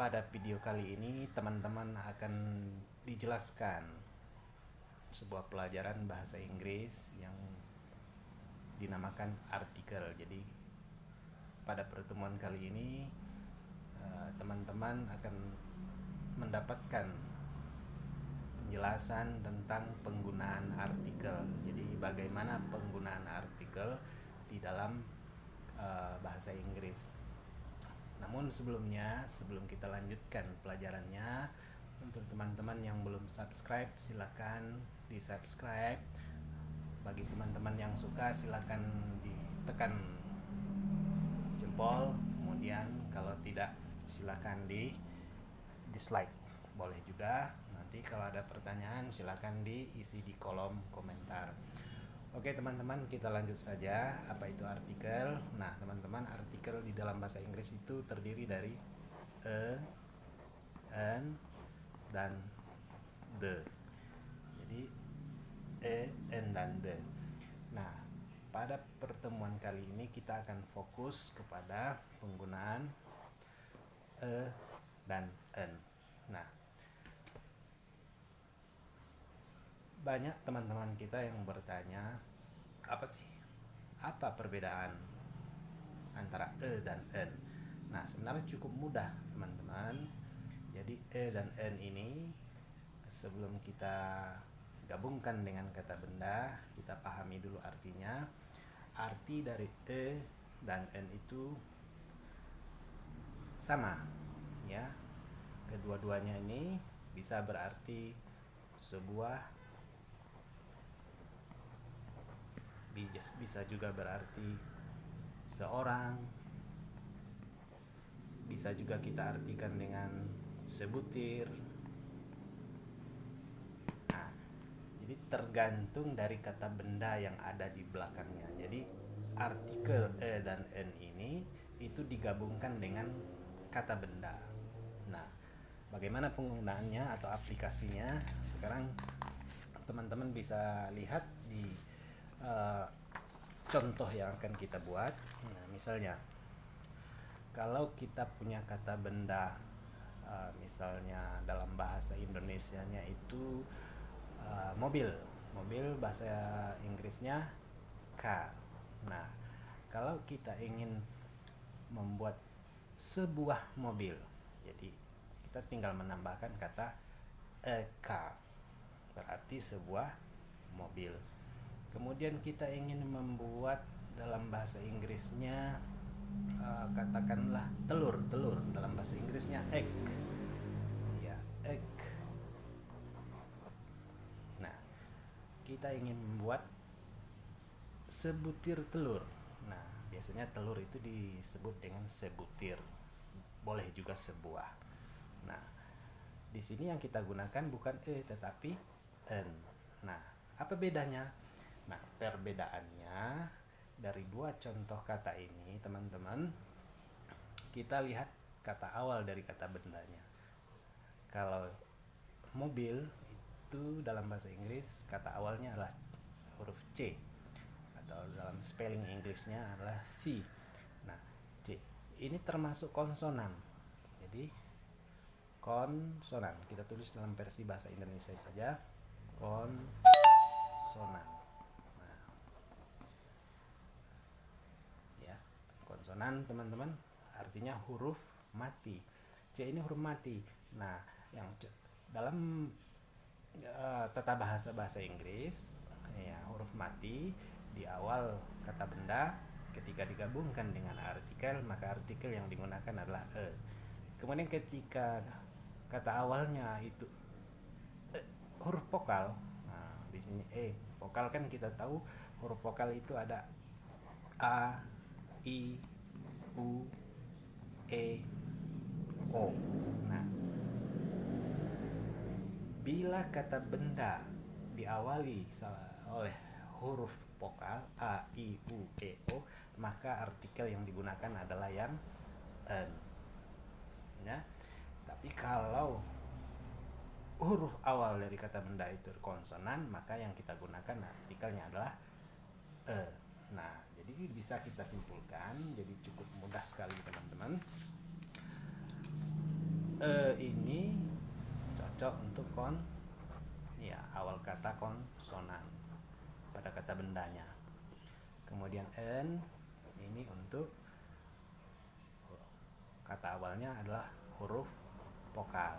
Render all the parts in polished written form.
Pada video kali ini teman-teman akan dijelaskan sebuah pelajaran bahasa Inggris yang dinamakan artikel. Jadi pada pertemuan kali ini teman-teman akan mendapatkan penjelasan tentang penggunaan artikel. Jadi bagaimana penggunaan artikel di dalam bahasa Inggris. Namun sebelum kita lanjutkan pelajarannya, untuk teman-teman yang belum subscribe silakan di subscribe. Bagi teman-teman yang suka silakan ditekan jempol, kemudian kalau tidak silakan di dislike. Boleh juga, nanti kalau ada pertanyaan silakan diisi di kolom komentar. Oke teman-teman, kita lanjut saja. Apa itu artikel? Nah teman-teman, artikel di dalam bahasa Inggris itu terdiri dari an, dan the. Jadi an, dan the. Nah pada pertemuan kali ini kita akan fokus kepada penggunaan dan an. Nah banyak teman-teman kita yang bertanya, apa perbedaan antara dan en? Nah sebenarnya cukup mudah teman-teman. Jadi dan en ini sebelum kita gabungkan dengan kata benda, kita pahami dulu artinya. Arti dari dan en itu sama ya. Kedua-duanya ini bisa berarti sebuah, bisa juga berarti seorang, bisa juga kita artikan dengan sebutir. Nah, jadi tergantung dari kata benda yang ada di belakangnya. Jadi artikel dan en ini itu digabungkan dengan kata benda. Nah, bagaimana penggunaannya atau aplikasinya? Sekarang teman-teman bisa lihat di contoh yang akan kita buat. Nah, misalnya kalau kita punya kata benda, misalnya dalam bahasa Indonesianya itu mobil bahasa Inggrisnya car. Nah kalau kita ingin membuat sebuah mobil, jadi kita tinggal menambahkan kata a car, berarti sebuah mobil. Kemudian kita ingin membuat dalam bahasa Inggrisnya katakanlah telur dalam bahasa Inggrisnya egg. Ya, egg. Nah, kita ingin membuat sebutir telur. Nah, biasanya telur itu disebut dengan sebutir. Boleh juga sebuah. Nah, di sini yang kita gunakan bukan tetapi en. Nah, apa bedanya? Nah, perbedaannya dari dua contoh kata ini, teman-teman, kita lihat kata awal dari kata bendanya. Kalau mobil itu dalam bahasa Inggris kata awalnya adalah huruf C, atau dalam spelling Inggrisnya adalah C. Nah, C ini termasuk konsonan. Jadi konsonan, kita tulis dalam versi bahasa Indonesia saja, konsonan. Konsonan teman-teman artinya huruf mati. C ini huruf mati. Nah, yang dalam tata bahasa Inggris ya, huruf mati di awal kata benda ketika digabungkan dengan artikel, maka artikel yang digunakan adalah e. Kemudian ketika kata awalnya itu huruf vokal, nah di sini vokal kan kita tahu huruf vokal itu ada a, I, U, E, O. Nah, bila kata benda diawali oleh huruf vokal A, I, U, E, O, maka artikel yang digunakan adalah yang en. Ya. Tapi kalau huruf awal dari kata benda itu konsonan, maka yang kita gunakan artikelnya adalah e. Nah, jadi bisa kita simpulkan, jadi cukup mudah sekali teman-teman. ini cocok untuk awal kata konsonan pada kata bendanya. Kemudian n ini untuk kata awalnya adalah huruf vokal.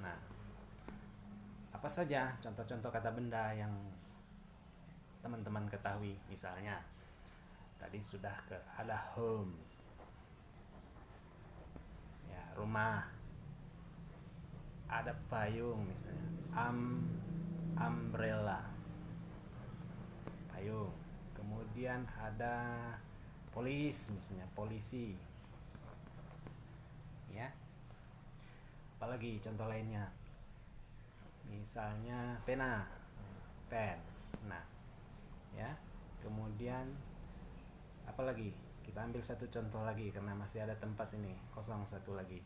Nah, apa saja contoh-contoh kata benda yang teman-teman ketahui? Misalnya tadi sudah ada home, ya, rumah, ada payung, misalnya umbrella, payung. Kemudian ada misalnya polisi, ya. Apalagi contoh lainnya, misalnya pena, pen. Nah, ya. Kemudian apalagi, kita ambil satu contoh lagi karena masih ada tempat ini kosong satu lagi,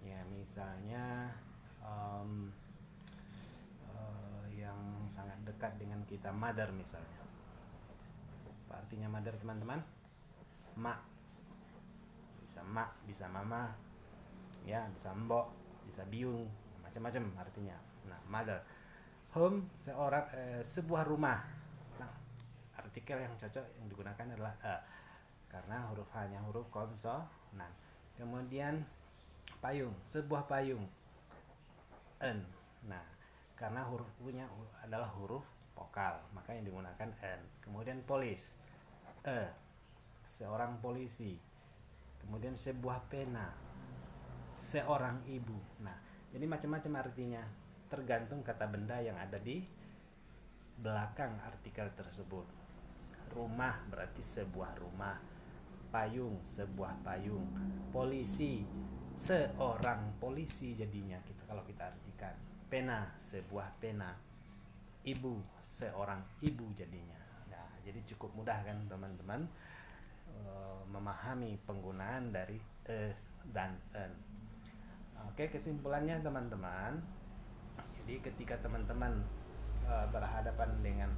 ya. Misalnya yang sangat dekat dengan kita, mother misalnya. Apa artinya mother, teman-teman? Mak, bisa mama, ya, bisa mbok, bisa biung, macam-macam artinya. Nah, mother. Home, sebuah rumah. Nah, artikel yang cocok yang digunakan adalah karena huruf hanya huruf konsonan. Kemudian payung, sebuah payung, n. Nah, karena huruf punya adalah huruf vokal, maka yang digunakan n. Kemudian polis, seorang polisi. Kemudian sebuah pena, seorang ibu. Nah, jadi macam-macam artinya, tergantung kata benda yang ada di belakang artikel tersebut. Rumah berarti sebuah rumah, payung sebuah payung, polisi seorang polisi jadinya gitu kalau kita artikan. Pena sebuah pena, ibu seorang ibu jadinya. Nah, jadi cukup mudah kan teman-teman memahami penggunaan dari dan en. Oke, kesimpulannya teman-teman, jadi ketika teman-teman berhadapan dengan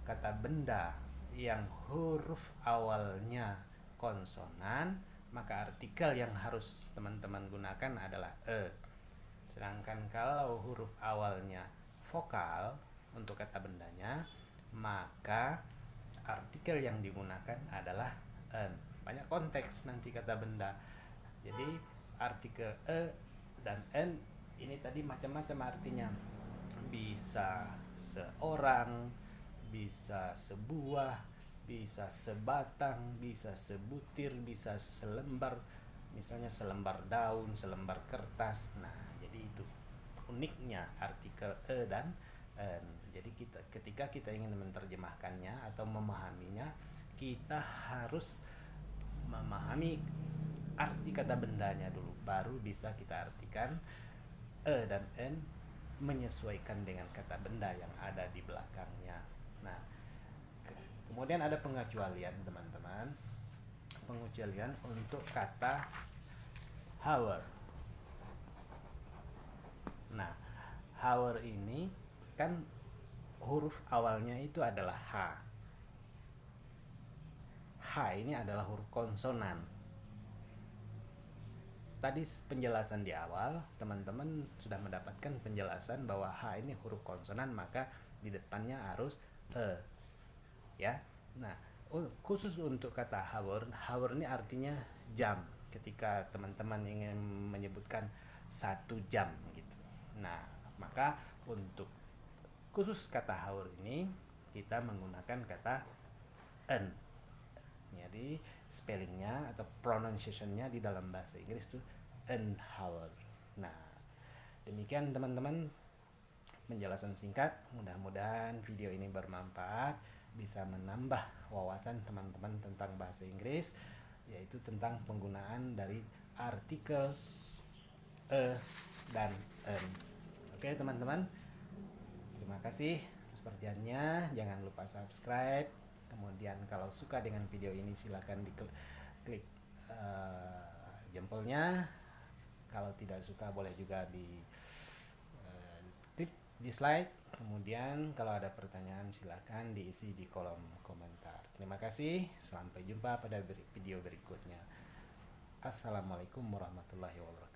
kata benda yang huruf awalnya konsonan, maka artikel yang harus teman-teman gunakan adalah Sedangkan kalau huruf awalnya vokal untuk kata bendanya, maka artikel yang digunakan adalah en. Banyak konteks nanti kata benda. Jadi artikel dan n ini tadi macam-macam artinya. Bisa seorang, bisa sebuah, bisa sebatang, bisa sebutir, bisa selembar. Misalnya selembar daun, selembar kertas. Nah, jadi itu uniknya artikel dan n. Jadi ketika kita ingin menerjemahkannya atau memahaminya, kita harus memahami arti kata bendanya dulu, baru bisa kita artikan dan n menyesuaikan dengan kata benda yang ada di belakangnya. Nah, kemudian ada pengecualian teman-teman. Pengecualian untuk kata hour. Nah, hour ini kan huruf awalnya itu adalah H. H ini adalah huruf konsonan. Tadi penjelasan di awal, teman-teman sudah mendapatkan penjelasan bahwa H ini huruf konsonan, maka di depannya harus ya. Nah, khusus untuk kata hour ini artinya jam. Ketika teman-teman ingin menyebutkan 1 jam gitu. Nah, maka untuk khusus kata hour ini kita menggunakan kata n. Jadi spellingnya atau pronunciationnya di dalam bahasa Inggris itu an hour. Nah, demikian teman-teman penjelasan singkat. Mudah-mudahan video ini bermanfaat, bisa menambah wawasan teman-teman tentang bahasa Inggris, yaitu tentang penggunaan dari artikel dan en. Oke teman-teman, terima kasih atas perhatiannya. Jangan lupa subscribe. Kemudian kalau suka dengan video ini silakan diklik jempolnya. Kalau tidak suka boleh juga klik dislike. Kemudian kalau ada pertanyaan silakan diisi di kolom komentar. Terima kasih. Sampai jumpa pada video berikutnya. Assalamualaikum warahmatullahi wabarakatuh.